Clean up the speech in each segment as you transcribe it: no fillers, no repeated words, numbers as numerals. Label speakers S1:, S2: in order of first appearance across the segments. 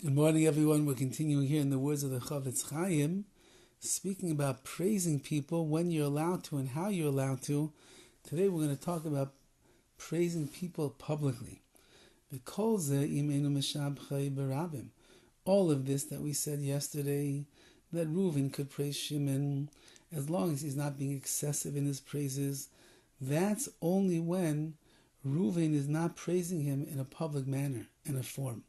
S1: Good morning, everyone. We're continuing here in the words of the CHOFETZ CHAIM, speaking about praising people when you're allowed to and how you're allowed to. Today we're going to talk about praising people publicly. All of this that we said yesterday, that Reuven could praise Shimon, as long as he's not being excessive in his praises, that's only when Reuven is not praising him in a public manner, in a form.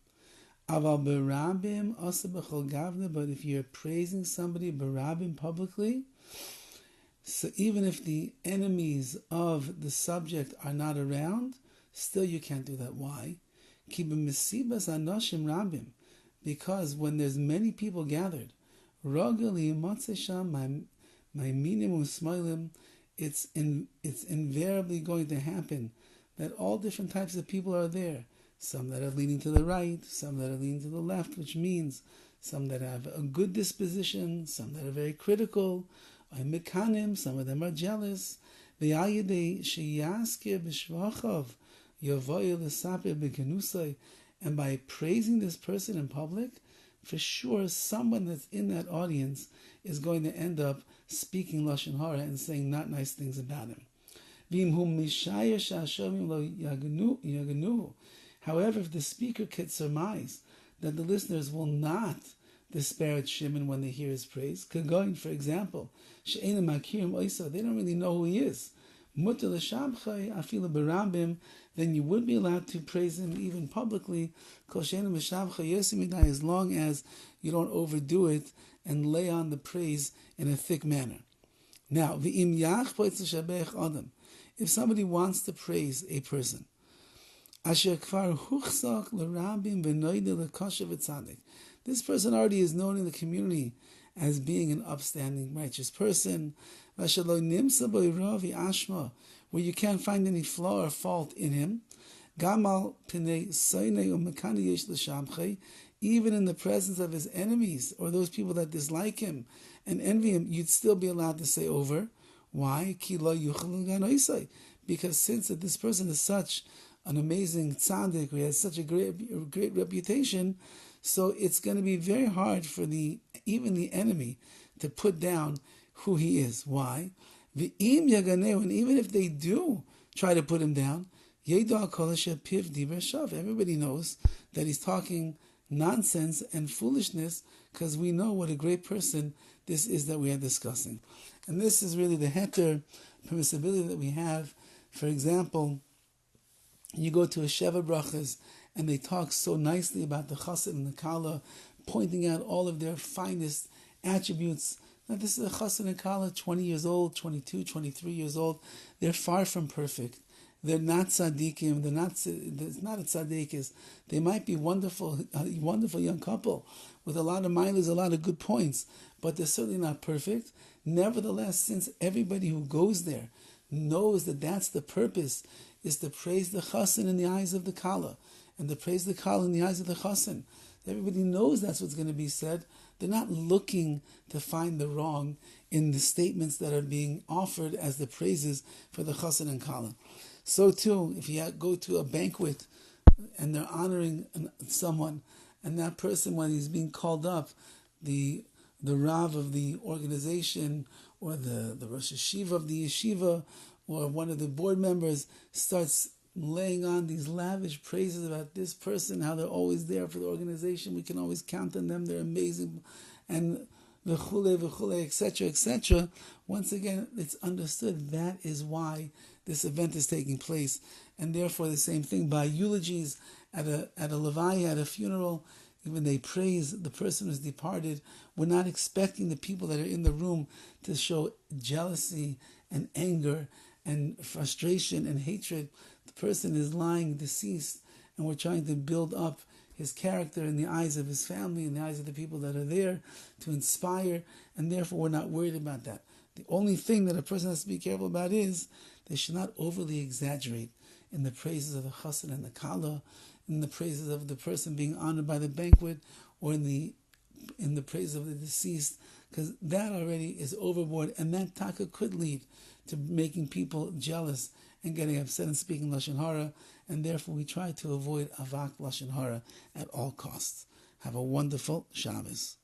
S1: But if you're praising somebody berabim publicly, so even if the enemies of the subject are not around, still you can't do that. Why? Because when there's many people gathered, it's invariably going to happen that all different types of people are there. Some that are leaning to the right, some that are leaning to the left, which means some that have a good disposition, some that are very critical, some of them are jealous. And by praising this person in public, for sure someone that's in that audience is going to end up speaking Lashon Hara and saying not nice things about him. However, if the speaker could surmise that the listeners will not disparage Shimon when they hear his praise, Kagoin, for example, they don't really know who he is, then you would be allowed to praise him even publicly, as long as you don't overdo it and lay on the praise in a thick manner. Now, if somebody wants to praise a person, this person already is known in the community as being an upstanding, righteous person, where you can't find any flaw or fault in him. Even in the presence of his enemies or those people that dislike him and envy him, you'd still be allowed to say over. Why? Because since that this person is such an amazing tzaddik, who has such a great reputation, so it's going to be very hard for even the enemy to put down who he is. Why? And even if they do try to put him down, everybody knows that he's talking nonsense and foolishness, because we know what a great person this is that we are discussing. And this is really the heter permissibility that we have. For example, you go to a Sheva Brachas and they talk so nicely about the chassid and the kala, pointing out all of their finest attributes. Now this is a chassid and kala, 20 years old, 22, 23 years old. They're far from perfect. They're not tzaddikim. It's not a tzaddikis. They might be a wonderful young couple with a lot of mileage, a lot of good points, but they're certainly not perfect. Nevertheless, since everybody who goes there knows that that's the purpose, is to praise the chassan in the eyes of the kala, and to praise the kala in the eyes of the chassan. Everybody knows that's what's going to be said. They're not looking to find the wrong in the statements that are being offered as the praises for the chassan and kala. So too, if you go to a banquet and they're honoring someone, and that person, when he's being called up, the Rav of the organization, or the Rosh Yeshiva of the yeshiva, or one of the board members starts laying on these lavish praises about this person, how they're always there for the organization, we can always count on them, they're amazing, and v'chule, etc., etc. Once again, it's understood that is why this event is taking place. And therefore the same thing by eulogies at a levaya, at a funeral, when they praise the person who's departed, we're not expecting the people that are in the room to show jealousy and anger and frustration and hatred. The person is lying deceased, and we're trying to build up his character in the eyes of his family, in the eyes of the people that are there, to inspire, and therefore we're not worried about that. The only thing that a person has to be careful about is they should not overly exaggerate in the praises of the chassan and the kala, in the praises of the person being honored by the banquet, or in the praise of the deceased, because that already is overboard, and that taka could lead to making people jealous and getting upset and speaking Lashon Hara, and therefore we try to avoid avak Lashon Hara at all costs. Have a wonderful Shabbos.